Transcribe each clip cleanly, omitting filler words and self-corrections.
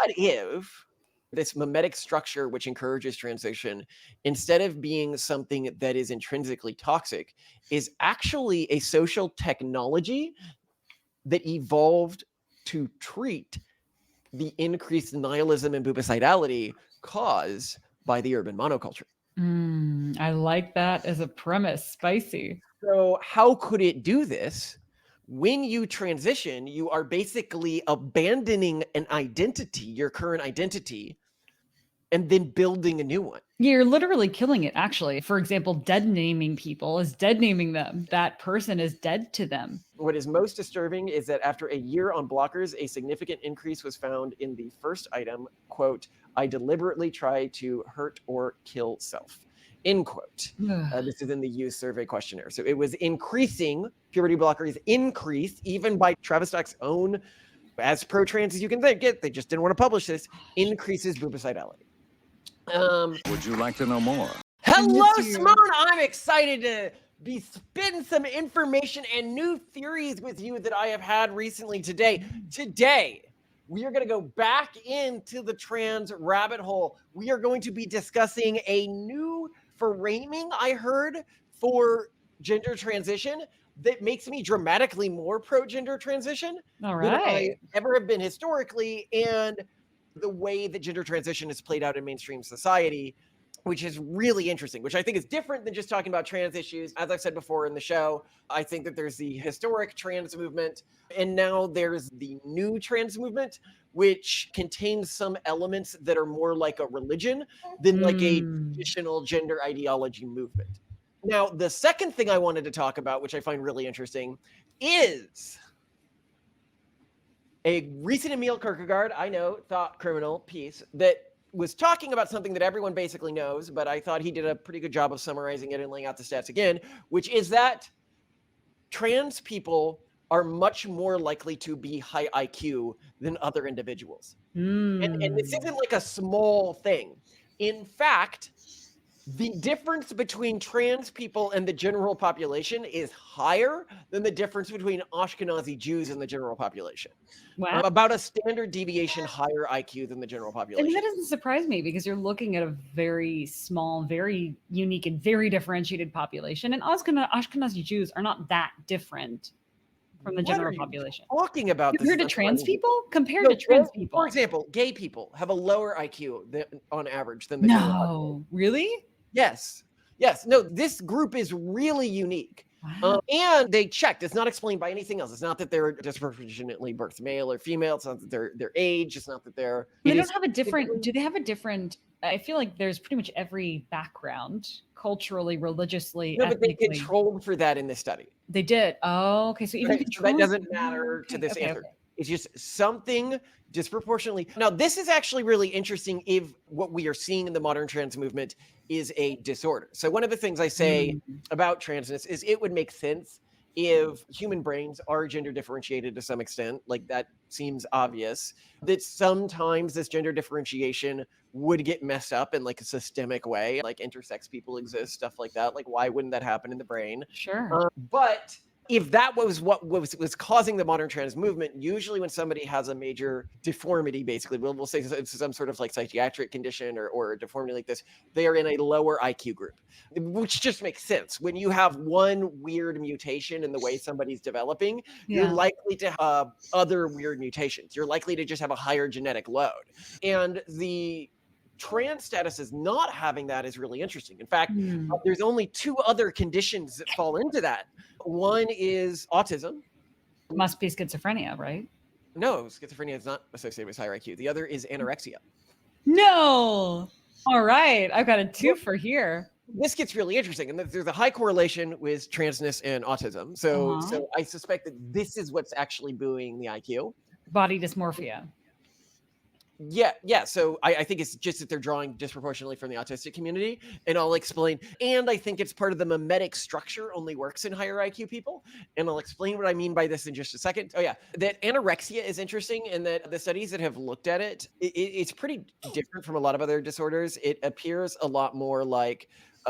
what if this memetic structure, which encourages transition, instead of being something that is intrinsically toxic, is actually a social technology that evolved to treat the increased nihilism and bubicidality caused by the urban monoculture? I like that as a premise. Spicy. So how could it do this? When you transition, you are basically abandoning an identity, your current identity, and then building a new one. You're literally killing it, actually. For example, dead naming people is dead naming them. That person is dead to them. What is most disturbing is that after a year on blockers, a significant increase was found in the first item, quote, I deliberately try to hurt or kill self, end quote. This is in the youth survey questionnaire. So it was increasing, puberty blockers increased, even by Travis Stock's own, as pro-trans as you can get, they just didn't want to publish this, increases bubicidality. Would you like to know more? Hello, Simone. I'm excited to be spitting some information and new theories with you that I have had recently today. Today, we are going to go back into the trans rabbit hole. We are going to be discussing a new framing I heard for gender transition that makes me dramatically more pro-gender transition than I ever have been historically, and the way that gender transition is played out in mainstream society, which is really interesting, which I think is different than just talking about trans issues. As I've said before in the show, I think that there's the historic trans movement, and now there's the new trans movement, which contains some elements that are more like a religion than like a traditional gender ideology movement. Now, the second thing I wanted to talk about, which I find really interesting, is a recent Emil Kierkegaard, I know, thought criminal piece that was talking about something that everyone basically knows, but I thought he did a pretty good job of summarizing it and laying out the stats again, which is that trans people are much more likely to be high IQ than other individuals. And this isn't like a small thing. In fact, the difference between trans people and the general population is higher than the difference between Ashkenazi Jews and the general population. Wow. About a standard deviation higher IQ than the general population. I mean, that doesn't surprise me because you're looking at a very small, very unique, and very differentiated population. And Ashkenazi Jews are not that different from the general population. Talking about compared to trans people? Compared to trans people. For example, gay people have a lower IQ on average than the general population. Really? Yes. No, this group is really unique. Wow. And they checked. It's not explained by anything else. It's not that they're disproportionately birthed male or female. It's not that their age. It's not that they're. They don't have a different. Do they have a different? I feel like there's pretty much every background, culturally, religiously. No, but they controlled for that in this study. They did. Oh, okay. So even so that doesn't matter to this answer. Okay. It's just something disproportionately. Now, this is actually really interesting if what we are seeing in the modern trans movement is a disorder. So one of the things I say about transness is it would make sense if human brains are gender differentiated to some extent, like that seems obvious, that sometimes this gender differentiation would get messed up in like a systemic way, like intersex people exist, stuff like that. Like, why wouldn't that happen in the brain? Sure. But if that was what was causing the modern trans movement, usually when somebody has a major deformity, basically, we'll say it's some sort of like psychiatric condition or a deformity like this, they are in a lower IQ group, which just makes sense. When you have one weird mutation in the way somebody's developing, you're likely to have other weird mutations. You're likely to just have a higher genetic load. And the trans status is not having that is really interesting. In fact, there's only two other conditions that fall into that. One is autism. Must be schizophrenia, right? No, schizophrenia is not associated with higher IQ. The other is anorexia. No. All right. I've got a twofer here. This gets really interesting. And there's a high correlation with transness and autism. So I suspect that this is what's actually buoying the IQ. Body dysmorphia. Yeah. So I think it's just that they're drawing disproportionately from the autistic community, and I'll explain. And I think it's part of the memetic structure only works in higher IQ people, and I'll explain what I mean by this in just a second. Oh yeah, that anorexia is interesting, and that the studies that have looked at it's pretty different from a lot of other disorders. It appears a lot more like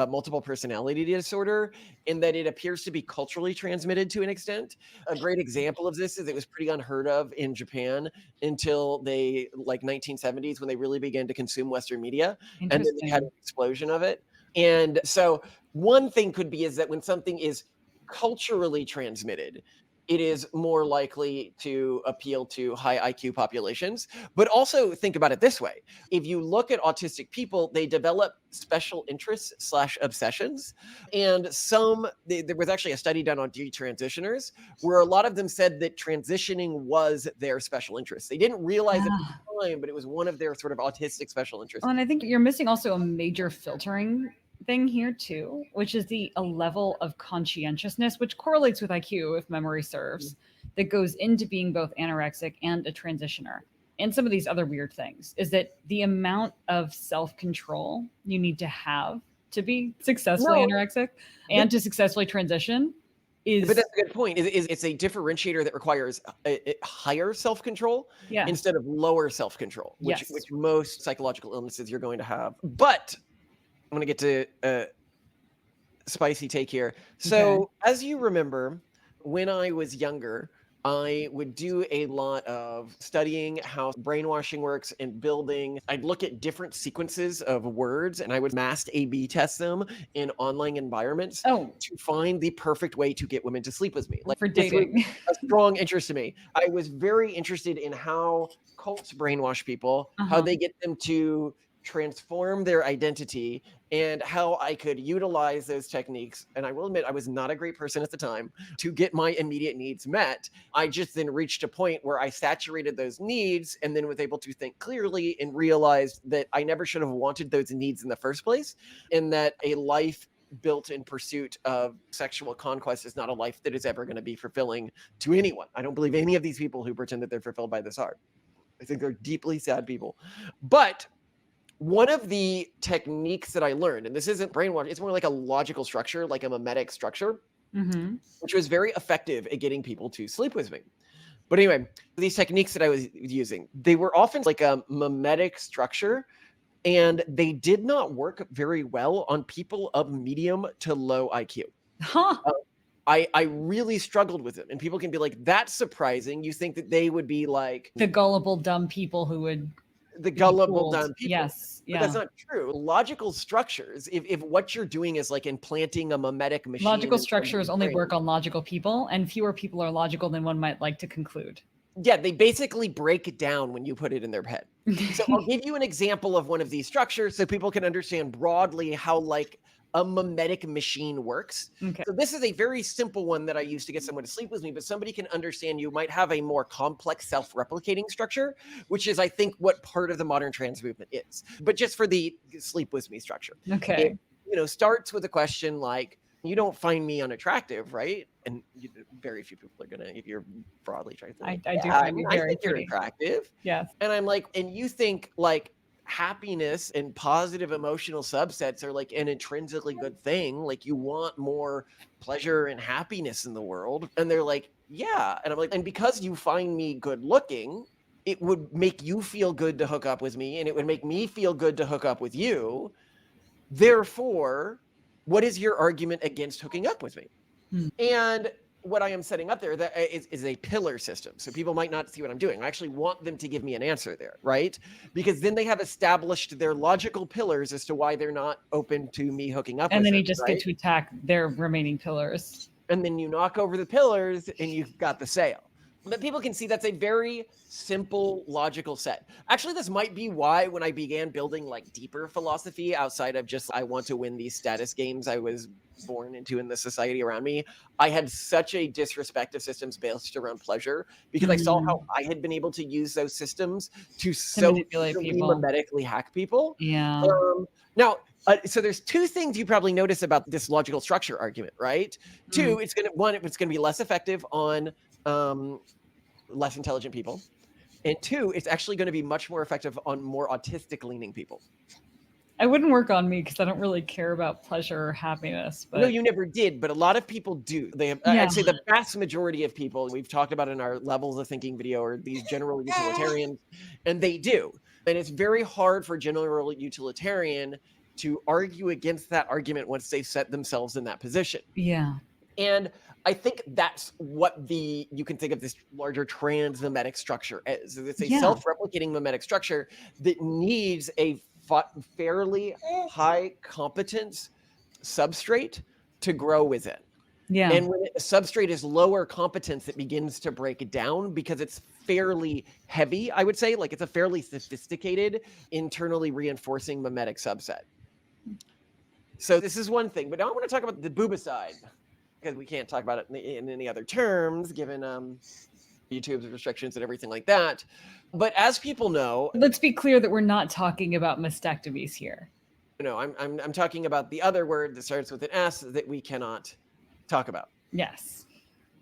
multiple personality disorder, in that it appears to be culturally transmitted to an extent. A great example of this is it was pretty unheard of in Japan until they, like 1970s, when they really began to consume Western media, and then they had Interesting. an explosion of it. And so one thing could be is that when something is culturally transmitted, it is more likely to appeal to high IQ populations. But also think about it this way. If you look at autistic people, they develop special interests slash obsessions. And there was actually a study done on detransitioners where a lot of them said that transitioning was their special interest. They didn't realize it at Ah. the time, but it was one of their sort of autistic special interests. Well, and I think you're missing also a major filtering thing here too, which is a level of conscientiousness, which correlates with IQ, if memory serves, that goes into being both anorexic and a transitioner. And some of these other weird things is that the amount of self-control you need to have to be successfully anorexic and to successfully transition is. But that's a good point. It's a differentiator that requires a higher self-control instead of lower self-control, which most psychological illnesses you're going to have. But I'm going to get to a spicy take here. So as you remember, when I was younger, I would do a lot of studying how brainwashing works and building. I'd look at different sequences of words and I would mass A/B test them in online environments to find the perfect way to get women to sleep with me. Like for dating. A strong interest to me. I was very interested in how cults brainwash people, how they get them to transform their identity, and how I could utilize those techniques. And I will admit, I was not a great person at the time to get my immediate needs met. I just then reached a point where I saturated those needs and then was able to think clearly and realized that I never should have wanted those needs in the first place, and that a life built in pursuit of sexual conquest is not a life that is ever going to be fulfilling to anyone. I don't believe any of these people who pretend that they're fulfilled by this are. I think they're deeply sad people. But one of the techniques that I learned, and this isn't brainwash, it's more like a logical structure, like a memetic structure, which was very effective at getting people to sleep with me. But anyway, these techniques that I was using, they were often like a memetic structure, and they did not work very well on people of medium to low IQ. I really struggled with it. And people can be like, that's surprising. You think that they would be like the gullible, dumb people who would the gullible dumb people. Yes. But that's not true. Logical structures, if what you're doing is like implanting a memetic machine. Logical structures only work on logical people, and fewer people are logical than one might like to conclude. Yeah, they basically break down when you put it in their head. So I'll give you an example of one of these structures so people can understand broadly how like a memetic machine works. So this is a very simple one that I use to get someone to sleep with me, but somebody can understand you might have a more complex self-replicating structure, which is, I think, what part of the modern trans movement is. But just for the sleep with me structure. It, starts with a question like, you don't find me unattractive, right? And very few people are gonna, if you're broadly attractive. I do find you very think you're attractive. Yes. And I'm like, and you think like happiness and positive emotional subsets are like an intrinsically good thing. Like you want more pleasure and happiness in the world. And they're like, yeah. And I'm like, and because you find me good looking, it would make you feel good to hook up with me, and it would make me feel good to hook up with you. Therefore, what is your argument against hooking up with me? And what I am setting up there is a pillar system. So people might not see what I'm doing. I actually want them to give me an answer there, right? Because then they have established their logical pillars as to why they're not open to me hooking up with them. And then you just get to attack their remaining pillars. And then you knock over the pillars and you've got the sale. But people can see that's a very simple logical set. Actually, this might be why when I began building like deeper philosophy outside of just I want to win these status games I was born into in the society around me, I had such a disrespect of systems based around pleasure, because I saw how I had been able to use those systems to so manipulate people, memetically hack people. Yeah. Now, so there's two things you probably notice about this logical structure argument, right? Two, it's going to be less effective on less intelligent people, and two, it's actually going to be much more effective on more autistic leaning people. I wouldn't work on me because I don't really care about pleasure or happiness. But no, you never did, but a lot of people do. They have, I'd say the vast majority of people we've talked about in our levels of thinking video are these general utilitarians, and they do. And it's very hard for general utilitarian to argue against that argument once they've set themselves in that position. Yeah. And I think that's what you can think of this larger trans memetic structure as. It's a self-replicating memetic structure that needs a fairly high competence substrate to grow within. Yeah. And when a substrate is lower competence, it begins to break down because it's fairly heavy, I would say. Like, it's a fairly sophisticated, internally reinforcing memetic subset. So this is one thing. But now I want to talk about the boobicide, because we can't talk about it in any other terms, given YouTube's restrictions and everything like that. But as people know, let's be clear that we're not talking about mastectomies here. No, I'm talking about the other word that starts with an S that we cannot talk about. Yes.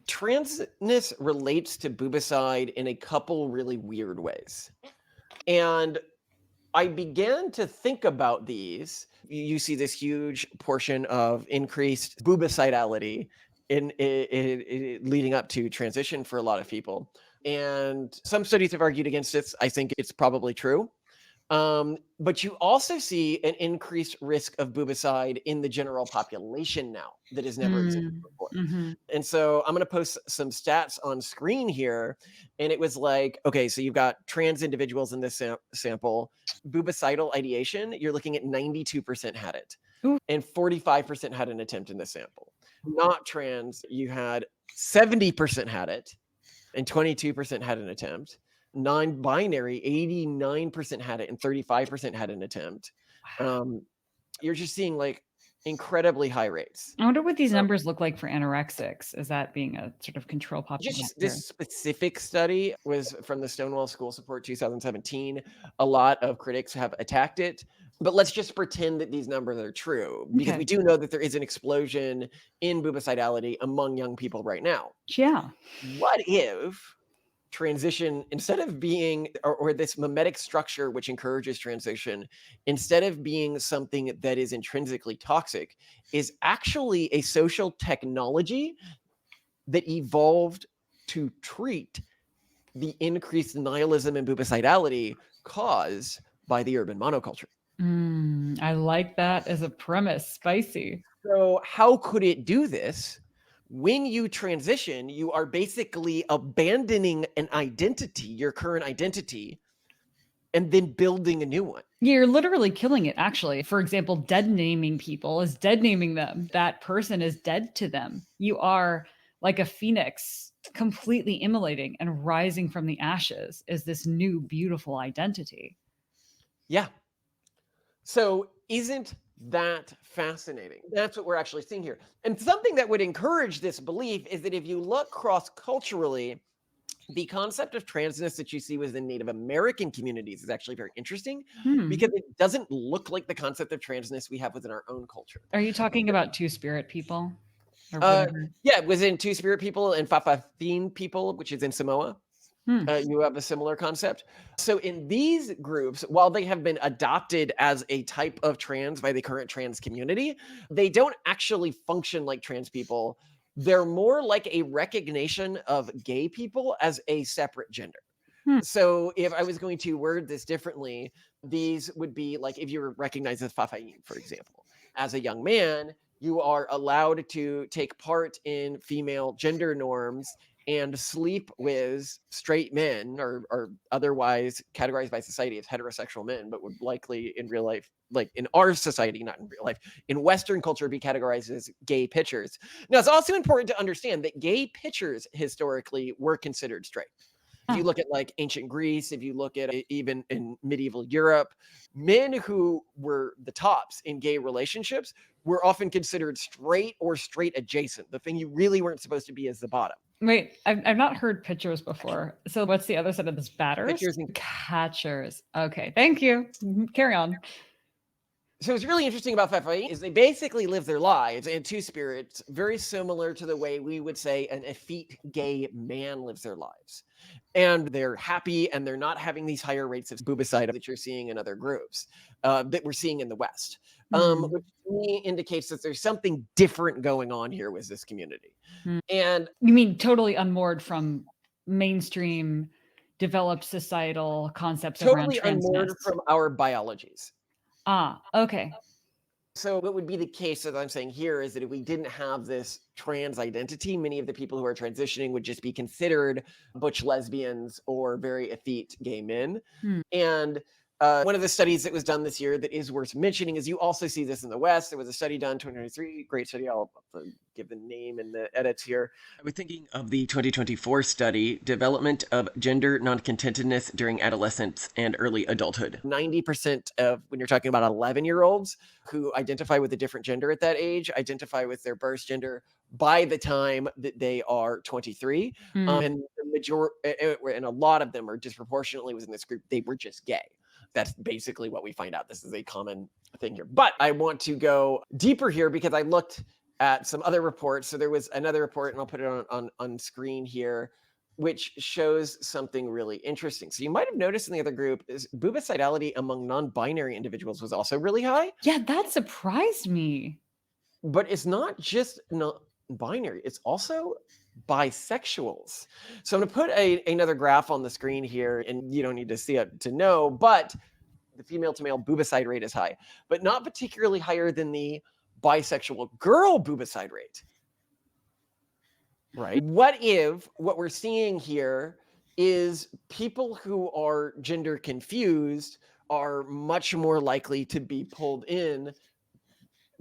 Transness relates to boobicide in a couple really weird ways. And I began to think about these. You see this huge portion of increased boobicidality in leading up to transition for a lot of people. And some studies have argued against this. I think it's probably true. But you also see an increased risk of boobicide in the general population now that has never existed before. And so I'm going to post some stats on screen here. And it was like, okay, so you've got trans individuals in this sample. Boobicidal ideation, you're looking at 92% had it. Ooh. And 45% had an attempt in this sample. Not trans, you had 70% had it and 22% had an attempt. Non-binary, 89% had it and 35% had an attempt. You're just seeing like incredibly high rates. I wonder what these numbers look like for anorexics. Is that being a sort of control population? This specific study was from the Stonewall School Support 2017. A lot of critics have attacked it, but let's just pretend that these numbers are true, because we do know that there is an explosion in boobicidality among young people right now. Yeah. What if transition, instead of being, or this memetic structure which encourages transition, instead of being something that is intrinsically toxic, is actually a social technology that evolved to treat the increased nihilism and boobicidality caused by the urban monoculture? I like that as a premise. Spicy. So how could it do this? When you transition, you are basically abandoning an identity, your current identity, and then building a new one. You're literally killing it, actually. For example, dead naming people is dead naming them. That person is dead to them. You are like a phoenix, completely immolating and rising from the ashes as this new, beautiful identity. Yeah. So isn't that fascinating? That's what we're actually seeing here. And something that would encourage this belief is that if you look cross-culturally, the concept of transness that you see within Native American communities is actually very interesting, because it doesn't look like the concept of transness we have within our own culture. Are you talking about two-spirit people? Yeah, within two-spirit people and Fa'afafine people, which is in Samoa. You have a similar concept. So in these groups, while they have been adopted as a type of trans by the current trans community, they don't actually function like trans people. They're more like a recognition of gay people as a separate gender. So if I was going to word this differently, these would be like, if you're recognized as Fa'afafine, for example, as a young man, you are allowed to take part in female gender norms and sleep with straight men, or otherwise categorized by society as heterosexual men, but would likely in real life, like in our society, not in real life, in Western culture, be categorized as gay pitchers. Now, it's also important to understand that gay pitchers historically were considered straight. If you look at like ancient Greece, if you look at it, even in medieval Europe, men who were the tops in gay relationships were often considered straight or straight adjacent. The thing you really weren't supposed to be is the bottom. Wait, I've not heard pitchers before. So what's the other side of this? Batters? Pitchers and catchers. Okay, thank you. Carry on. So what's really interesting about Fa'afafine is they basically live their lives in two spirits, very similar to the way we would say an effete gay man lives their lives. And they're happy, and they're not having these higher rates of boobicide that you're seeing in other groups, that we're seeing in the West, which to me indicates that there's something different going on here with this community. And you mean totally unmoored from mainstream developed societal concepts around totally transness? unmoored from our biologies. Ah, okay. So what would be the case, as I'm saying here, is that if we didn't have this trans identity, many of the people who are transitioning would just be considered butch lesbians or very effete gay men. And one of the studies that was done this year that is worth mentioning is you also see this in the West. There was a study done, 2023, great study. I'll give the name and the edits here. I was thinking of the 2024 study, Development of Gender Noncontentedness During Adolescence and Early Adulthood. 90% of, when you're talking about 11-year-olds who identify with a different gender at that age, identify with their birth gender by the time that they are 23. And the majority, and a lot of them are disproportionately within this group, they were just gay. That's basically what we find out. This is a common thing here. But I want to go deeper here because I looked at some other reports. So there was another report, and I'll put it on screen here, which shows something really interesting. So you might have noticed in the other group is bubicidality among non-binary individuals was also really high. Yeah, that surprised me. But it's not just non-binary, it's also bisexuals. So I'm going to put another graph on the screen here, and you don't need to see it to know, but the female to male bubicide rate is high, but not particularly higher than the bisexual girl bubicide rate. Right? What if what we're seeing here is people who are gender confused are much more likely to be pulled in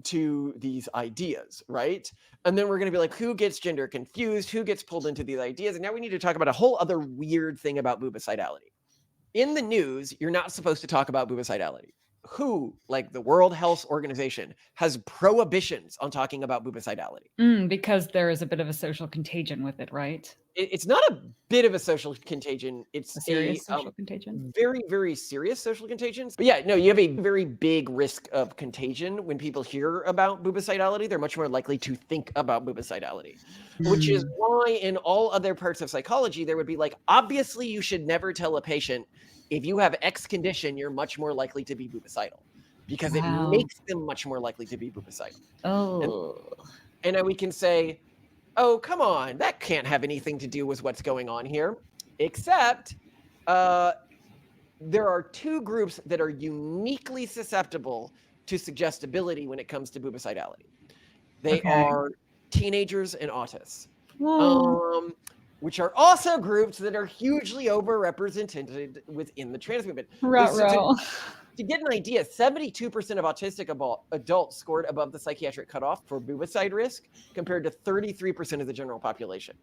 to these ideas, right? And then we're going to be like, who gets gender confused? Who gets pulled into these ideas? And now we need to talk about a whole other weird thing about bubicidality. In the news, you're not supposed to talk about bubicidality. Who, like the World Health Organization, has prohibitions on talking about bubicidality? Because there is a bit of a social contagion with it, right? It's not a bit of a social contagion. It's A serious social contagion. Very, very serious social contagions. But yeah, no, you have a very big risk of contagion. When people hear about bubicidality, they're much more likely to think about bubicidality, which is why in all other parts of psychology, there would be like, obviously you should never tell a patient, if you have X condition, you're much more likely to be bubicidal, because it makes them much more likely to be bubicidal. Oh. And we can say, oh, come on, that can't have anything to do with what's going on here, except there are two groups that are uniquely susceptible to suggestibility when it comes to bubicidality. They are teenagers and autists, which are also groups that are hugely overrepresented within the trans movement. To get an idea, 72% of autistic adults scored above the psychiatric cutoff for bubicide risk, compared to 33% of the general population.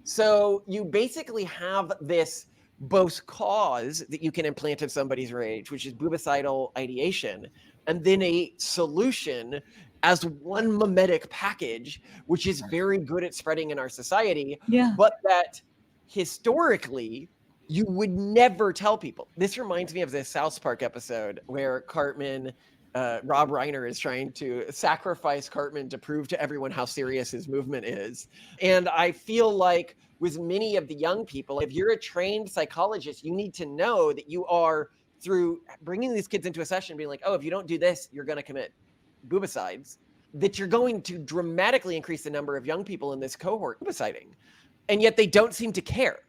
So you basically have this both cause that you can implant in somebody's rage, which is bubicidal ideation, and then a solution as one memetic package, which is very good at spreading in our society, but that historically you would never tell people. This reminds me of this South Park episode where Cartman, Rob Reiner is trying to sacrifice Cartman to prove to everyone how serious his movement is. And I feel like with many of the young people, if you're a trained psychologist, you need to know that you are, through bringing these kids into a session, being like, oh, if you don't do this, you're going to commit bubicides, that you're going to dramatically increase the number of young people in this cohort bubiciding. And yet they don't seem to care.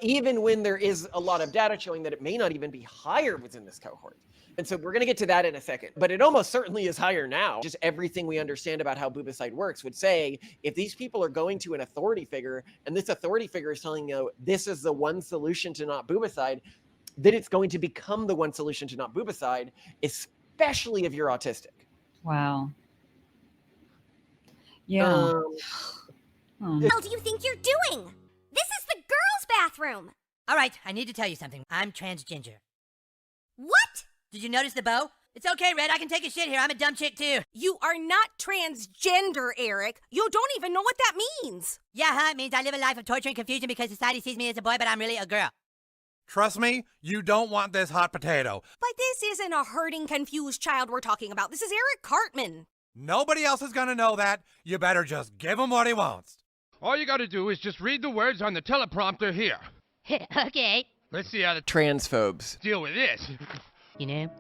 Even when there is a lot of data showing that it may not even be higher within this cohort. And so we're going to get to that in a second, but it almost certainly is higher now. Just everything we understand about how bubicide works would say, if these people are going to an authority figure, and this authority figure is telling you, this is the one solution to not bubicide, then it's going to become the one solution to not bubicide, especially if you're autistic. Wow. Yeah. What the hell do you think you're doing? This is the girls' bathroom. All right, I need to tell you something. I'm transgender. What? Did you notice the bow? It's okay, Red. I can take a shit here. I'm a dumb chick, too. You are not transgender, Eric. You don't even know what that means. Yeah, huh? It means I live a life of torture and confusion because society sees me as a boy, but I'm really a girl. Trust me, you don't want this hot potato. But this isn't a hurting, confused child we're talking about. This is Eric Cartman. Nobody else is gonna know that. You better just give him what he wants. All you gotta do is just read the words on the teleprompter here. Okay. Let's see how the Transphobes deal with this. You know,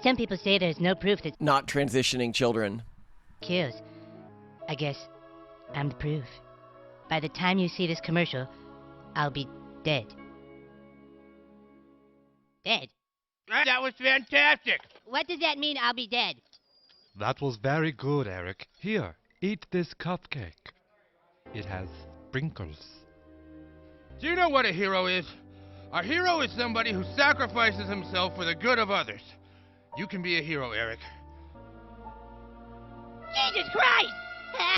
some people say there's no proof that not transitioning children kills. I guess I'm the proof. By the time you see this commercial, I'll be dead. Dead? That was fantastic. What does that mean, I'll be dead? That was very good, Eric. Here, eat this cupcake. It has sprinkles. Do you know what a hero is? A hero is somebody who sacrifices himself for the good of others. You can be a hero, Eric. Jesus Christ!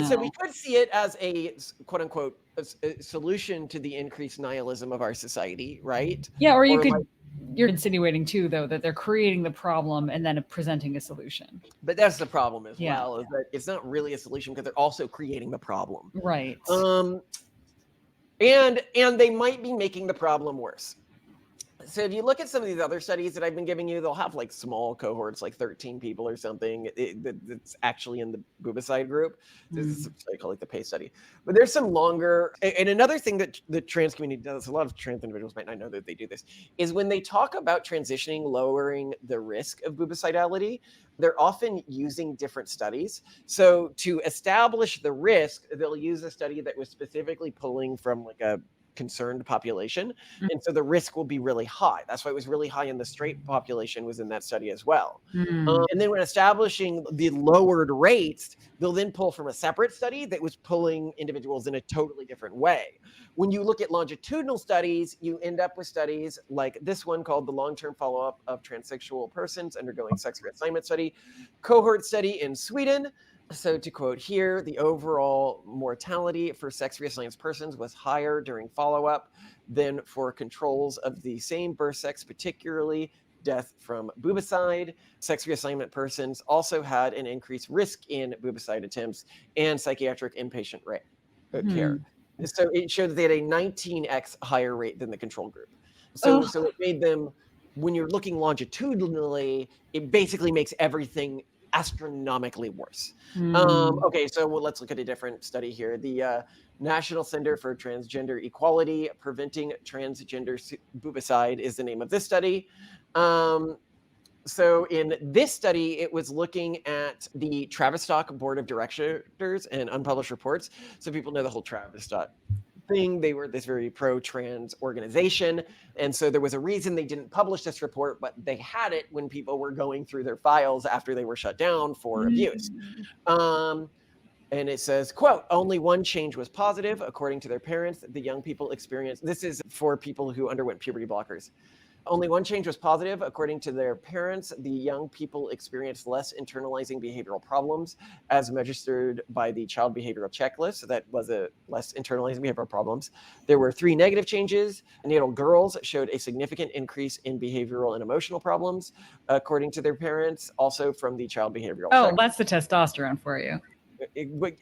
So we could see it as a quote unquote a solution to the increased nihilism of our society, right? Yeah, or you Or could. like- You're insinuating too, though, that they're creating the problem and then presenting a solution. But that's the problem as Yeah. well, is that it's not really a solution because they're also creating the problem. Right. And they might be making the problem worse. So if you look at some of these other studies that I've been giving you, they'll have like small cohorts, like 13 people or something. That's actually in the boobicide group. This is I call it the PACE study. But there's some longer. And another thing that the trans community does, a lot of trans individuals might not know that they do this, is when they talk about transitioning, lowering the risk of boobicidality, they're often using different studies. So to establish the risk, they'll use a study that was specifically pulling from like a concerned population, and so the risk will be really high. That's why it was really high in the straight population, was in that study as well. And then when establishing the lowered rates, they'll then pull from a separate study that was pulling individuals in a totally different way. When you look at longitudinal studies, you end up with studies like this one called the long-term follow-up of transsexual persons undergoing sex reassignment study, cohort study in Sweden. So to quote here, the overall mortality for sex reassigned persons was higher during follow-up than for controls of the same birth sex, particularly death from boobicide. Sex reassignment persons also had an increased risk in boobicide attempts and psychiatric inpatient care. So it showed that they had a 19x higher rate than the control group. So it made them, when you're looking longitudinally, it basically makes everything astronomically worse. Okay, so let's look at a different study here. The National Center for Transgender Equality, Preventing Transgender Boobicide is the name of this study. So in this study, it was looking at the Tavistock Board of Directors and unpublished reports. So people know the whole Tavistock thing. They were this very pro-trans organization. And so there was a reason they didn't publish this report, but they had it when people were going through their files after they were shut down for abuse. And it says, quote, only one change was positive. According to their parents, the young people experienced, this is for people who underwent puberty blockers. Only one change was positive. According to their parents, the young people experienced less internalizing behavioral problems as measured by the child behavioral checklist. So that was a less internalizing behavioral problems. There were 3 negative changes. Neonatal girls showed a significant increase in behavioral and emotional problems, according to their parents, also from the child behavioral checklist. That's the testosterone for you.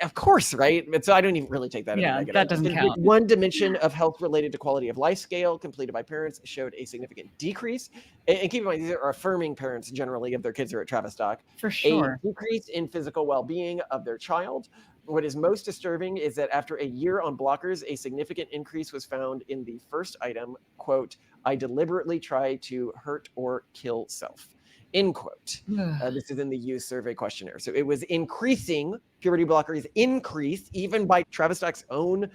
Of course, right? So I don't even really take that. Yeah, that doesn't count. One dimension of health related to quality of life scale completed by parents showed a significant decrease. And keep in mind, these are affirming parents generally if their kids are at Tavistock. For sure. A decrease in physical well-being of their child. What is most disturbing is that after a year on blockers, a significant increase was found in the first item, quote, I deliberately try to hurt or kill self. End quote. This is in the youth survey questionnaire. So it was increasing, puberty blockers increased even by Tavistock's own,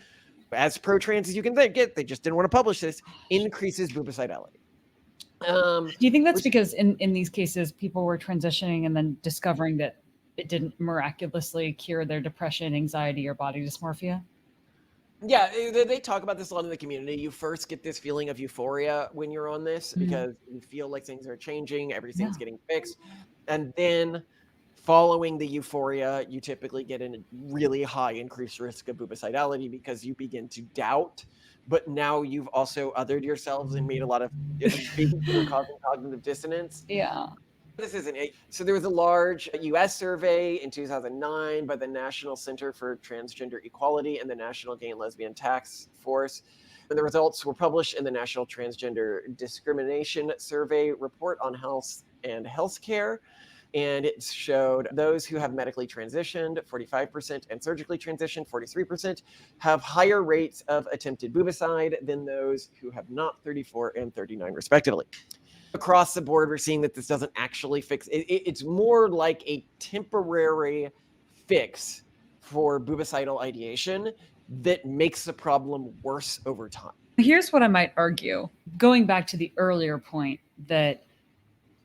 as pro-trans as you can get, they just didn't want to publish this, increases boobicidality. Do you think that's because in these cases, people were transitioning and then discovering that it didn't miraculously cure their depression, anxiety, or body dysmorphia? Yeah, they talk about this a lot in the community. You first get this feeling of euphoria when you're on this because you feel like things are changing, everything's getting fixed. And then following the euphoria, you typically get a really high increased risk of boobicidality because you begin to doubt. But now you've also othered yourselves and made a lot of causing cognitive dissonance. Yeah. This isn't it. So there was a large U.S. survey in 2009 by the National Center for Transgender Equality and the National Gay and Lesbian Task Force. And the results were published in the National Transgender Discrimination Survey Report on Health and Healthcare. And it showed those who have medically transitioned, 45%, and surgically transitioned, 43%, have higher rates of attempted boobicide than those who have not, 34 and 39 respectively. Across the board, we're seeing that this doesn't actually fix it. It's more like a temporary fix for boobicidal ideation that makes the problem worse over time. Here's what I might argue, going back to the earlier point that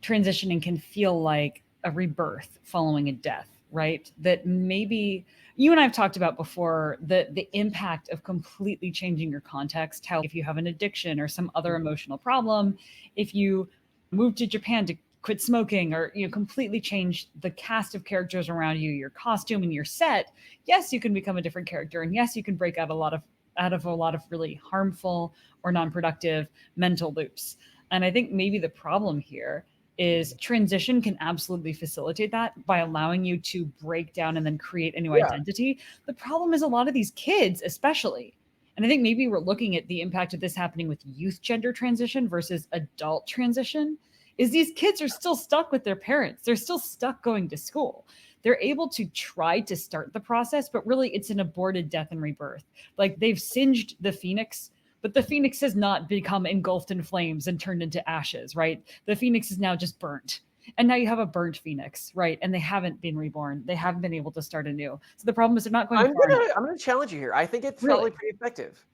transitioning can feel like a rebirth following a death, right? That maybe you and I've talked about before, the impact of completely changing your context, how if you have an addiction or some other emotional problem, if you move to Japan to quit smoking, or completely change the cast of characters around you, your costume and your set, yes, you can become a different character, and yes, you can break out of a lot of really harmful or non-productive mental loops. And I think maybe the problem here is transition can absolutely facilitate that by allowing you to break down and then create a new identity. The problem is a lot of these kids, especially, and I think maybe we're looking at the impact of this happening with youth gender transition versus adult transition, is these kids are still stuck with their parents. They're still stuck going to school. They're able to try to start the process, but really it's an aborted death and rebirth. Like, they've singed the phoenix, but the phoenix has not become engulfed in flames and turned into ashes, right? The phoenix is now just burnt. And now you have a burnt phoenix, right? And they haven't been reborn. They haven't been able to start anew. So the problem is they're not going I'm gonna challenge you here. I think it's probably pretty effective.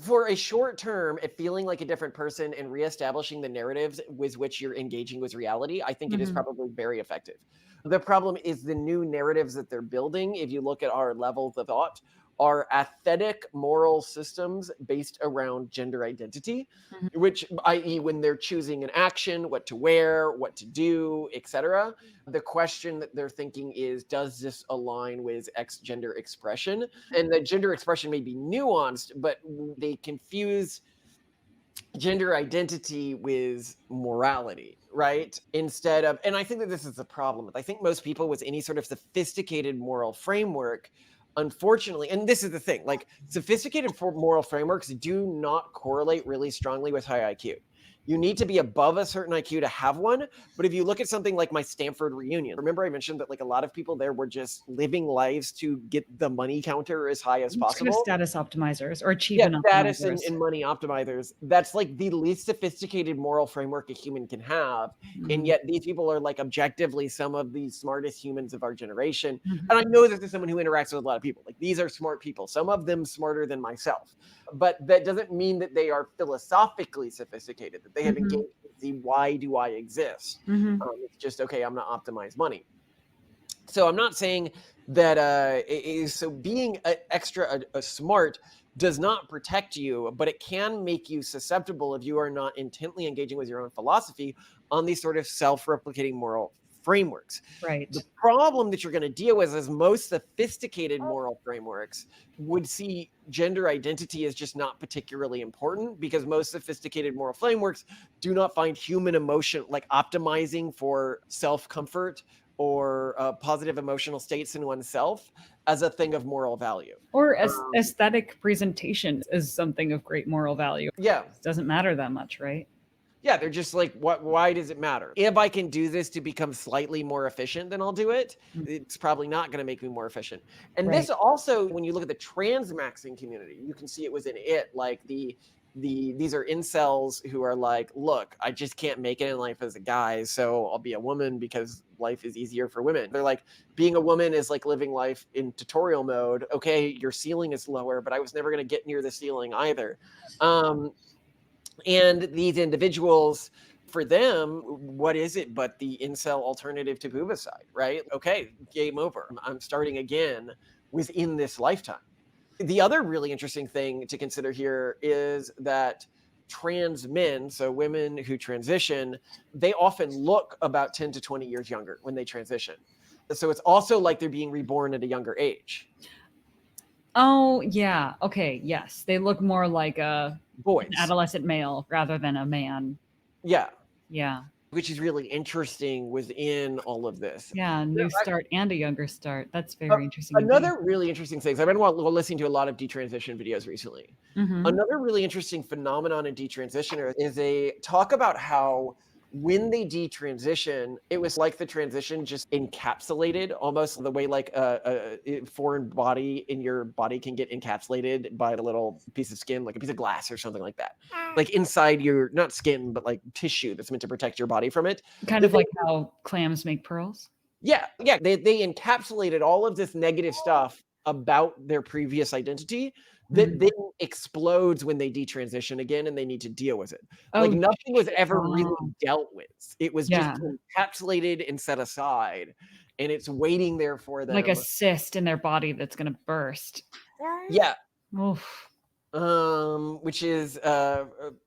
For a short term, at feeling like a different person and reestablishing the narratives with which you're engaging with reality, I think it is probably very effective. The problem is the new narratives that they're building, if you look at our levels of thought, are aesthetic moral systems based around gender identity, which, i.e., when they're choosing an action, what to wear, what to do, etc., the question that they're thinking is, does this align with gender expression? And the gender expression may be nuanced, but they confuse gender identity with morality, right? Instead of, and I think that this is the problem. I think most people with any sort of sophisticated moral framework, unfortunately, and this is the thing, like, sophisticated moral frameworks do not correlate really strongly with high IQ. You need to be above a certain IQ to have one. But if you look at something like my Stanford reunion, remember I mentioned that like a lot of people there were just living lives to get the money counter as high as possible. Status optimizers or achievement optimizers. Status and money optimizers. That's like the least sophisticated moral framework a human can have. And yet these people are like objectively some of the smartest humans of our generation. And I know this is someone who interacts with a lot of people. Like, these are smart people, some of them smarter than myself. But that doesn't mean that they are philosophically sophisticated, that they have engaged with the why do I exist. It's just, okay, I'm going to optimize money. So I'm not saying that so being extra smart does not protect you, but it can make you susceptible if you are not intently engaging with your own philosophy on these sort of self-replicating moral frameworks. Right. The problem that you're going to deal with is most sophisticated moral frameworks would see gender identity as just not particularly important, because most sophisticated moral frameworks do not find human emotion, like optimizing for self-comfort or positive emotional states in oneself, as a thing of moral value. Or as aesthetic presentation is something of great moral value. Yeah. It doesn't matter that much, right? Yeah, they're just like, why does it matter? If I can do this to become slightly more efficient, then I'll do it. It's probably not going to make me more efficient. And this also, when you look at the trans-maxing community, you can see it within it. Like these are incels who are like, look, I just can't make it in life as a guy, so I'll be a woman because life is easier for women. They're like, being a woman is like living life in tutorial mode. Okay, your ceiling is lower, but I was never going to get near the ceiling either. And these individuals, for them, what is it but the incel alternative to boobicide, right? Okay, game over. I'm starting again within this lifetime. The other really interesting thing to consider here is that trans men, so women who transition, they often look about 10 to 20 years younger when they transition. So it's also like they're being reborn at a younger age. Oh, yeah. Okay, yes. They look more like an adolescent male rather than a man. Yeah. Yeah. Which is really interesting within all of this. Yeah, new start and a younger start. That's very interesting. Another really interesting thing, so I've been listening to a lot of detransition videos recently. Another really interesting phenomenon in detransition is they talk about how when they detransition, it was like the transition just encapsulated, almost the way like a foreign body in your body can get encapsulated by a little piece of skin, like a piece of glass or something like that. Like inside your, not skin, but like tissue that's meant to protect your body from it. Kind of like how clams make pearls. Yeah. They encapsulated all of this negative stuff about their previous identity that then explodes when they detransition again and they need to deal with it. Like Oh, nothing was ever really wow. dealt with. It was Yeah. just encapsulated and set aside, and it's waiting there for Like a them. cyst in their body that's gonna burst. Yeah. Oof. Which is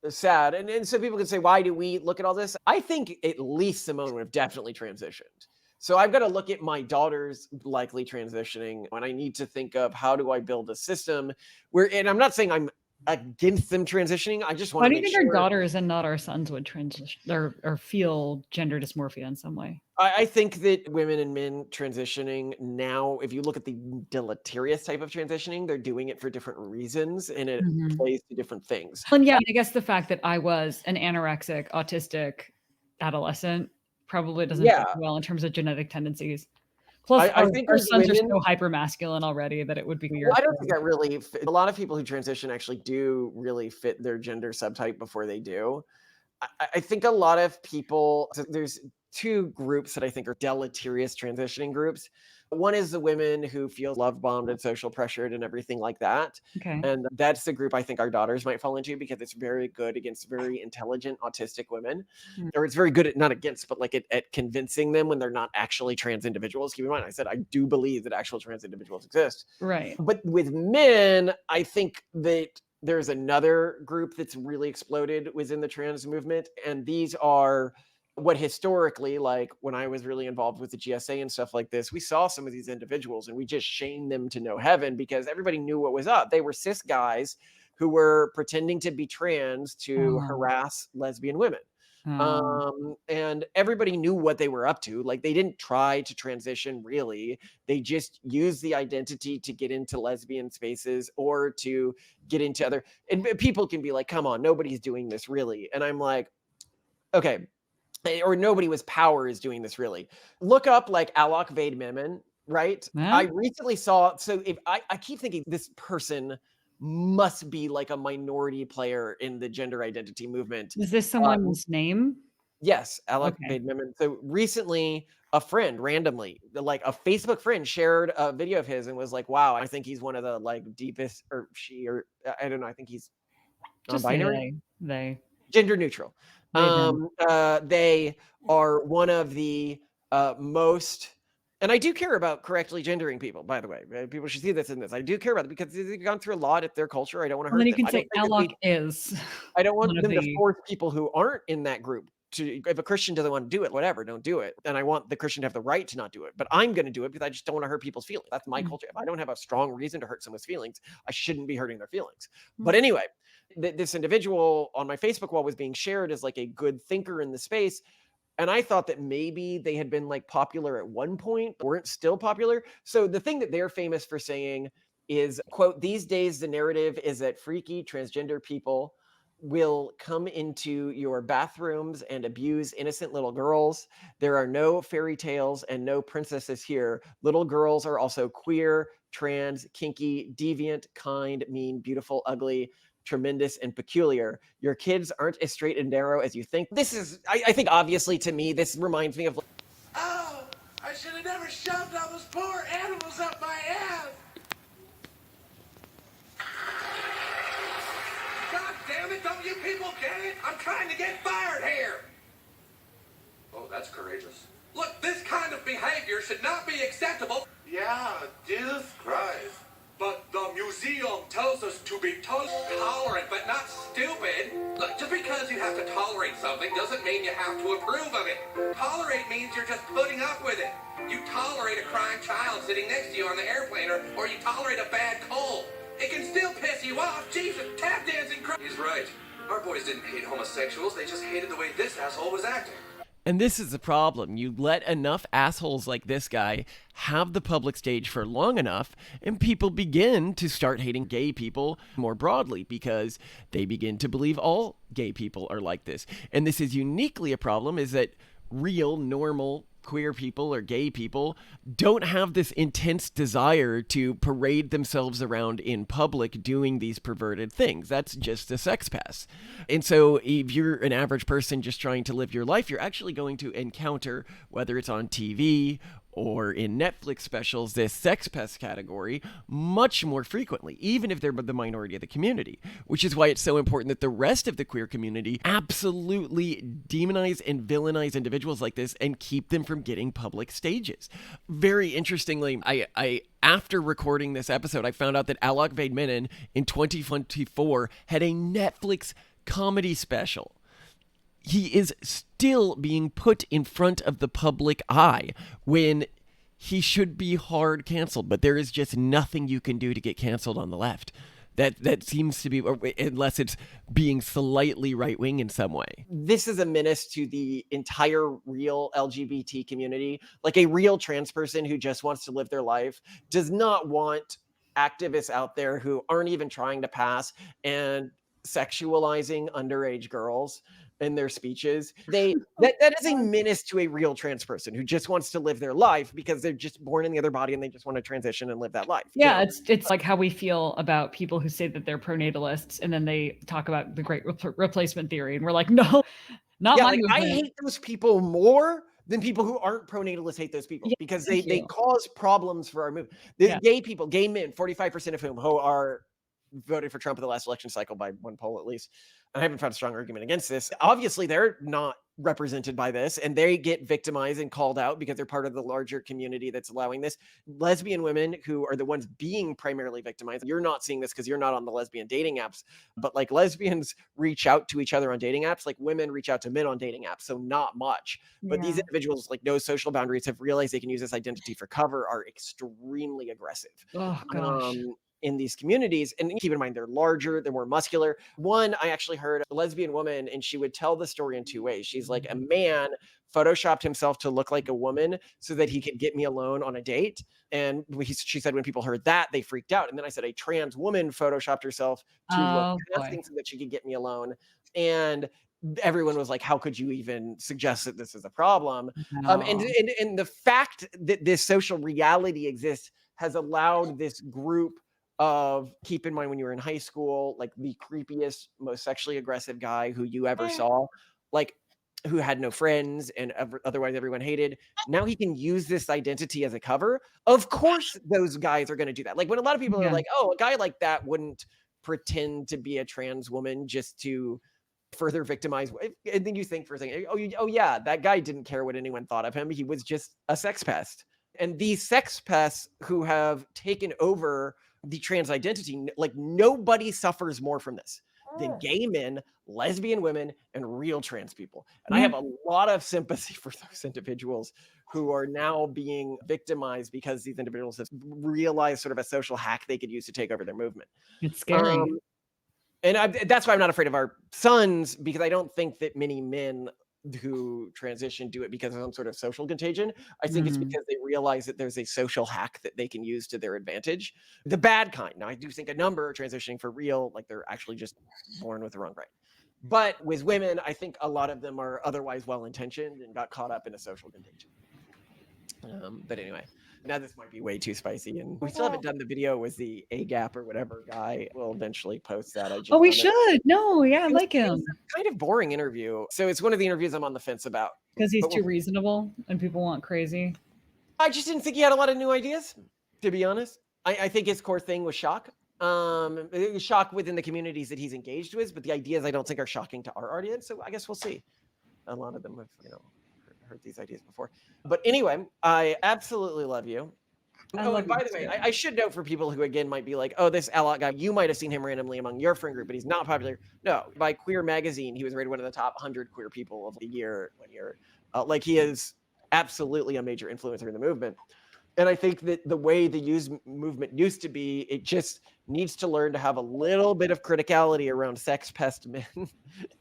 sad. And so people can say, why do we look at all this? I think at least Simone would have definitely transitioned. So I've got to look at my daughter's likely transitioning, and I need to think of how do I build a system where, and I'm not saying I'm against them transitioning. I just want Why to do you make think sure. our daughters and not our sons would transition or feel gender dysmorphia in some way? I think that women and men transitioning now, if you look at the deleterious type of transitioning, they're doing it for different reasons, and it plays to different things. And yeah, I guess the fact that I was an anorexic, autistic adolescent probably doesn't fit well in terms of genetic tendencies. Plus, I think our with sons are women, so hyper masculine already that it would be weird. well, I don't think that really a lot of people who transition actually do really fit their gender subtype before they do. I think a lot of people, so there's two groups that I think are deleterious transitioning groups. One is the women who feel love bombed and social pressured and everything like that. Okay. And that's the group I think our daughters might fall into because it's very good against very intelligent autistic women. Or it's very good at, not against, but like at convincing them when they're not actually trans individuals. Keep in mind, I said I do believe that actual trans individuals exist. Right. But with men, I think that there's another group that's really exploded within the trans movement. And these are what historically, like when I was really involved with the GSA and stuff like this, we saw some of these individuals and we just shamed them to no heaven because everybody knew what was up. They were cis guys who were pretending to be trans to harass lesbian women. And everybody knew what they were up to. Like they didn't try to transition really. They just used the identity to get into lesbian spaces or to get into other, and people can be like, come on, nobody's doing this really. And I'm like, okay, or nobody with power is doing this really. Look up like Alok Vaid-Memon, right? I recently saw, so if I keep thinking this person must be like a minority player in the gender identity movement. Is this someone's name? Yes, Alok Vaid-Memon. So recently, a friend randomly, like a Facebook friend, shared a video of his and was like, "Wow, I think he's one of the like deepest," or she, or I don't know. I think he's non-binary, they gender neutral. They are one of the most. And I do care about correctly gendering people, by the way. People should see this in this. I do care about it because they've gone through a lot at their culture. I don't want to hurt then you them. can say Alok is. I don't want them to force people who aren't in that group to, if a Christian doesn't want to do it, whatever, don't do it. And I want the Christian to have the right to not do it. But I'm going to do it because I just don't want to hurt people's feelings. That's my culture. If I don't have a strong reason to hurt someone's feelings, I shouldn't be hurting their feelings. But anyway, this individual on my Facebook wall was being shared as like a good thinker in the space. And I thought that maybe they had been like popular at one point, but weren't still popular. So the thing that they're famous for saying is, quote, "These days, the narrative is that freaky transgender people will come into your bathrooms and abuse innocent little girls. There are no fairy tales and no princesses here. Little girls are also queer, trans, kinky, deviant, kind, mean, beautiful, ugly, tremendous, and peculiar. Your kids aren't as straight and narrow as you think." This is, I think, obviously to me, this reminds me of like, oh, I should have never shoved all those poor animals up my ass. God damn it, don't you people get it? I'm trying to get fired here. Oh, that's courageous. Look, this kind of behavior should not be acceptable. Yeah, Jesus Christ. But the museum tells us to be tolerant, but not stupid. Look, just because you have to tolerate something doesn't mean you have to approve of it. Tolerate means you're just putting up with it. You tolerate a crying child sitting next to you on the airplane, or you tolerate a bad cold. It can still piss you off. Jesus, tap dancing. He's right. Our boys didn't hate homosexuals. They just hated the way this asshole was acting. and this is the problem. You let enough assholes like this guy have the public stage for long enough, and people begin to start hating gay people more broadly because they begin to believe all gay people are like this. And this is uniquely a problem, is that real, normal, queer people or gay people don't have this intense desire to parade themselves around in public doing these perverted things. That's just a sex pass. And so if you're an average person just trying to live your life, you're actually going to encounter, whether it's on TV or in Netflix specials, this sex pest category much more frequently, even if they're the minority of the community, which is why it's so important that the rest of the queer community absolutely demonize and villainize individuals like this and keep them from getting public stages. Very interestingly, I after recording this episode, I found out that Alok Vaid-Menon in 2024 had a Netflix comedy special. He is still being put in front of the public eye when he should be hard canceled, but there is just nothing you can do to get canceled on the left. That seems to be, unless it's being slightly right-wing in some way. This is a menace to the entire real LGBT community. Like, a real trans person who just wants to live their life does not want activists out there who aren't even trying to pass and sexualizing underage girls in their speeches. That is a menace to a real trans person who just wants to live their life because they're just born in the other body and they just want to transition and live that life. Yeah, you know? It's like how we feel about people who say that they're pronatalists and then they talk about the great replacement theory, and we're like, no, not my movement. I hate those people more than people who aren't pronatalists hate those people, because they cause problems for our movement. Gay people, gay men, 45% of whom are voted for Trump in the last election cycle by one poll at least. I haven't found a strong argument against this. Obviously, they're not represented by this, and they get victimized and called out because they're part of the larger community that's allowing this. Lesbian women, who are the ones being primarily victimized, you're not seeing this because you're not on the lesbian dating apps, but like, lesbians reach out to each other on dating apps, like women reach out to men on dating apps, so not much. But these individuals, like, no social boundaries, have realized they can use this identity for cover, are extremely aggressive. Oh gosh. In these communities. And keep in mind, they're larger, they're more muscular. One, I actually heard a lesbian woman, and she would tell the story in two ways. She's like, a man photoshopped himself to look like a woman so that he could get me alone on a date. And she said when people heard that, they freaked out. And then I said a trans woman photoshopped herself to look casting so that she could get me alone. And everyone was like, how could you even suggest that this is a problem? And the fact that this social reality exists has allowed this group of, keep in mind, when you were in high school, like the creepiest, most sexually aggressive guy who you ever saw, like, who had no friends and otherwise everyone hated. Now he can use this identity as a cover. Of course, those guys are going to do that. Like, when a lot of people are like, oh, a guy like that wouldn't pretend to be a trans woman just to further victimize. And then you think for a second, oh yeah, that guy didn't care what anyone thought of him. He was just a sex pest. And these sex pests who have taken over the trans identity, like, nobody suffers more from this than gay men, lesbian women, and real trans people. And I have a lot of sympathy for those individuals who are now being victimized because these individuals have realized sort of a social hack they could use to take over their movement. It's scary. And that's why I'm not afraid of our sons, because I don't think that many men who transition do it because of some sort of social contagion. I think it's because they realize that there's a social hack that they can use to their advantage. The bad kind. Now, I do think a number are transitioning for real, like they're actually just born with the wrong brain. But with women, I think a lot of them are otherwise well-intentioned and got caught up in a social contagion. But anyway, now this might be way too spicy, and we still haven't done the video with the A-gap or whatever guy. We'll eventually post that. We should. No, yeah, I like him. It's a kind of boring interview. So it's one of the interviews I'm on the fence about. Because he's too reasonable and people want crazy. I just didn't think he had a lot of new ideas, to be honest. I think his core thing was shock. Shock within the communities that he's engaged with, but the ideas I don't think are shocking to our audience. So I guess we'll see. A lot of them have, heard these ideas before. But anyway, I absolutely love you. And by the way, I should note for people who, again, might be like, oh, this Alok guy, you might have seen him randomly among your friend group, but he's not popular. No, by Queer Magazine, he was rated one of the top 100 queer people of the year 1 year. Like, he is absolutely a major influencer in the movement. And I think that the way the movement used to be, it just needs to learn to have a little bit of criticality around sex pest men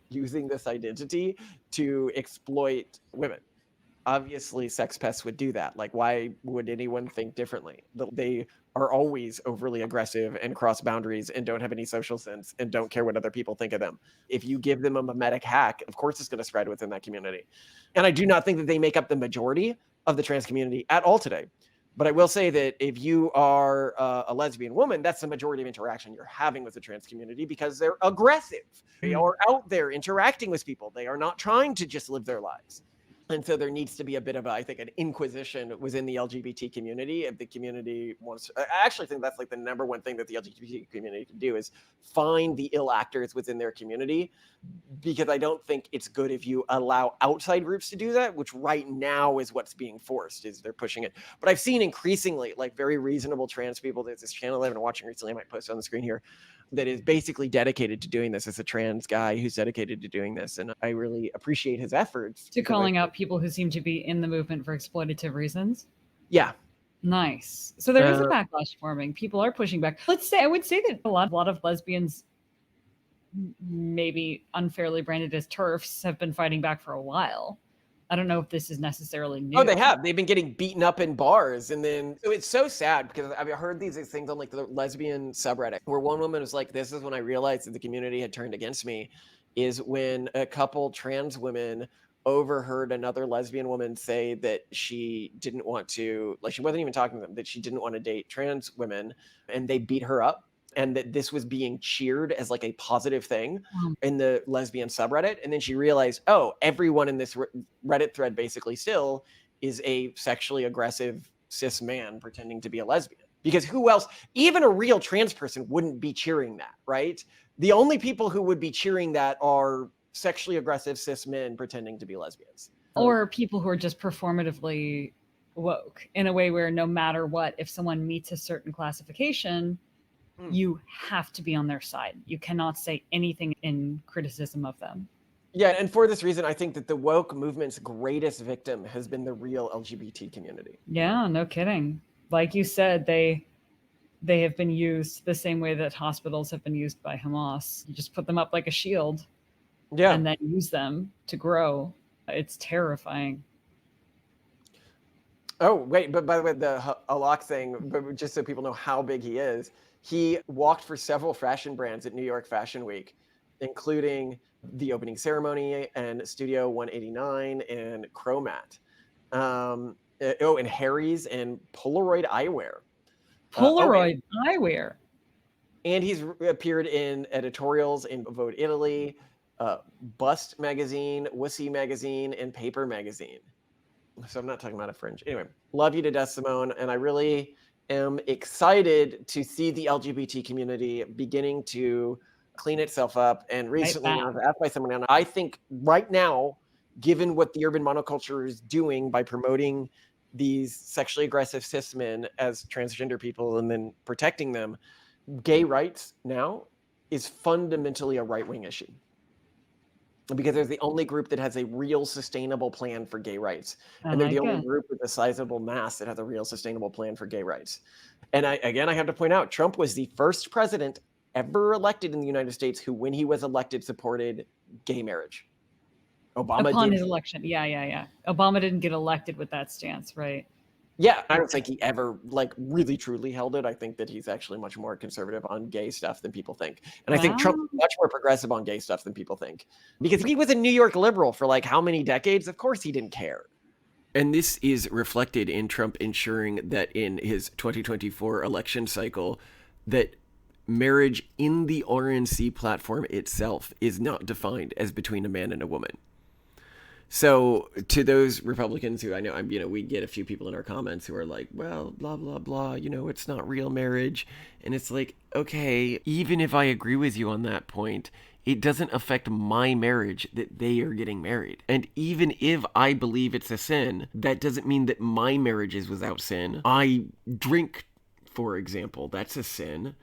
using this identity to exploit women. Obviously, sex pests would do that. Like, why would anyone think differently? They are always overly aggressive and cross boundaries and don't have any social sense and don't care what other people think of them. If you give them a memetic hack, of course it's going to spread within that community. And I do not think that they make up the majority of the trans community at all today. But I will say that if you are a lesbian woman, that's the majority of interaction you're having with the trans community, because they're aggressive. They are out there interacting with people. They are not trying to just live their lives. And so there needs to be a bit of, I think, an inquisition within the LGBT community. If the community wants, I actually think that's like the number one thing that the LGBT community can do is find the ill actors within their community, because I don't think it's good if you allow outside groups to do that, which right now is what's being forced, is they're pushing it. But I've seen increasingly like very reasonable trans people. There's this channel I've been watching recently, I might post it on the screen here, that is basically dedicated to doing this. As a trans guy who's dedicated to doing this. And I really appreciate his efforts. To calling out people who seem to be in the movement for exploitative reasons. Yeah. Nice. So there is a backlash forming. People are pushing back. I would say that a lot of lesbians, maybe unfairly branded as TERFs, have been fighting back for a while. I don't know if this is necessarily new. Oh, they have. They've been getting beaten up in bars. And then it's so sad because I've heard these things on like the lesbian subreddit where one woman was like, this is when I realized that the community had turned against me, is when a couple trans women overheard another lesbian woman say that she didn't want to, like she wasn't even talking to them, that she didn't want to date trans women, and they beat her up. And that this was being cheered as like a positive thing in the lesbian subreddit. And then she realized, oh, everyone in this Reddit thread basically still is a sexually aggressive cis man pretending to be a lesbian. Because who else, even a real trans person wouldn't be cheering that, right? The only people who would be cheering that are sexually aggressive cis men pretending to be lesbians. Or people who are just performatively woke in a way where no matter what, if someone meets a certain classification, you have to be on their side. You cannot say anything in criticism of them. Yeah, and for this reason, I think that the woke movement's greatest victim has been the real LGBT community. Yeah, no kidding. Like you said, they have been used the same way that hospitals have been used by Hamas. You just put them up like a shield, and then use them to grow. It's terrifying. Oh, wait, but by the way, the Alok thing, but just so people know how big he is, he walked for several fashion brands at New York Fashion Week, including the opening ceremony and Studio 189 and Chromat. And Harry's and Polaroid Eyewear. Polaroid Eyewear. And he's appeared in editorials in Vogue Italy, Bust Magazine, Wussy Magazine, and Paper Magazine. So I'm not talking about a fringe. Anyway, love you to death, Simone. And I really am excited to see the LGBT community beginning to clean itself up. And recently, I was asked by someone, and I think right now, given what the urban monoculture is doing by promoting these sexually aggressive cis men as transgender people and then protecting them, gay rights now is fundamentally a right-wing issue. Because they're the only group that has a real sustainable plan for gay rights. And they're the only group with a sizable mass that has a real sustainable plan for gay rights. And I have to point out, Trump was the first president ever elected in the United States who, when he was elected, supported gay marriage. Obama upon did. His election. Yeah. Obama didn't get elected with that stance, right? Yeah, I don't think he ever like really truly held it. I think that he's actually much more conservative on gay stuff than people think. And I think Trump is much more progressive on gay stuff than people think. Because he was a New York liberal for like how many decades? Of course he didn't care. And this is reflected in Trump ensuring that in his 2024 election cycle, that marriage in the RNC platform itself is not defined as between a man and a woman. So to those Republicans who I know, we get a few people in our comments who are like, well, blah, blah, blah, it's not real marriage. And it's like, okay, even if I agree with you on that point, it doesn't affect my marriage that they are getting married. And even if I believe it's a sin, that doesn't mean that my marriage is without sin. I drink, for example, that's a sin.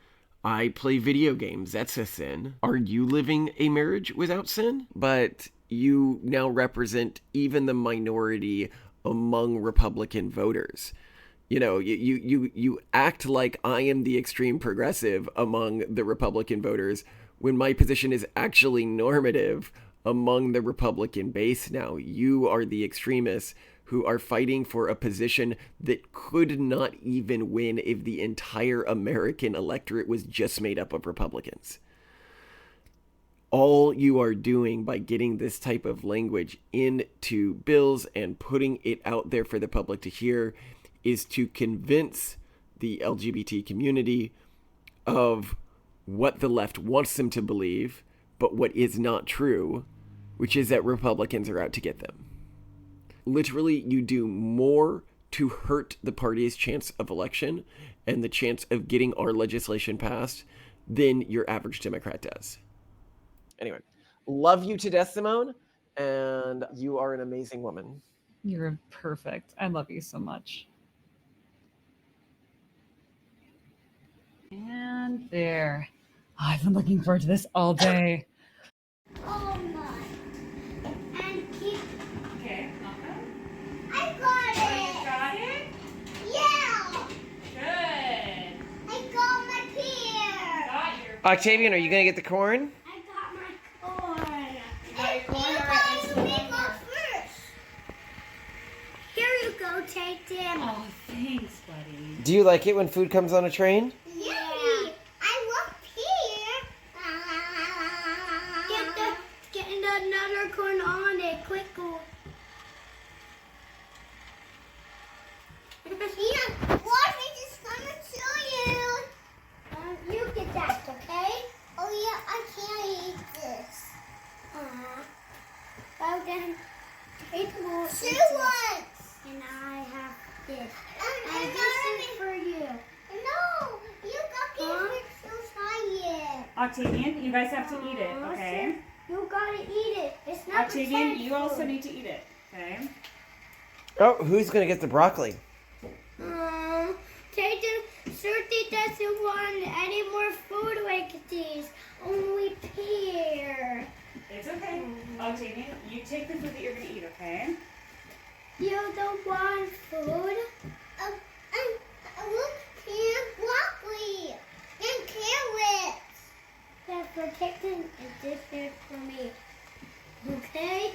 I play video games, that's a sin. Are you living a marriage without sin? But you now represent even the minority among Republican voters. You act like I am the extreme progressive among the Republican voters when my position is actually normative among the Republican base now. You are the extremists who are fighting for a position that could not even win if the entire American electorate was just made up of Republicans. All you are doing by getting this type of language into bills and putting it out there for the public to hear is to convince the LGBT community of what the left wants them to believe, but what is not true, which is that Republicans are out to get them. literally you do more to hurt the party's chance of election and the chance of getting our legislation passed than your average Democrat does. Anyway, love you to death, Simone, and you are an amazing woman. You're perfect. I love you so much. And there. Oh, I've been looking forward to this all day. Oh my. And keep. Okay, I got it. got it? Yeah. Good. I got my pear. Got your Octavian, are you going to get the corn? I got my corn. got your corn, You all right, guys let's pick go up first. Here you go, take them. Oh, thanks, buddy. Do you like it when food comes on a train? Yeah. I love pear. Get another corn on it, quick. Yeah, watch me just gonna show you. You get that, okay? Oh yeah, I can't eat this. Well then, take more. Two ones. And I have this. And this is for you. No, you got it so tiny. Octavian, you guys have to eat it, okay? You gotta eat it. It's not Octavian, you also need to eat it, okay? Oh, who's going to get the broccoli? Tatum certainly doesn't want any more food like these. Only pear. It's okay. Octavian, you take the food that you're going to eat, okay? You don't want food? Look, pear, broccoli, and carrots. That's for Tatum and this is for me. Okay?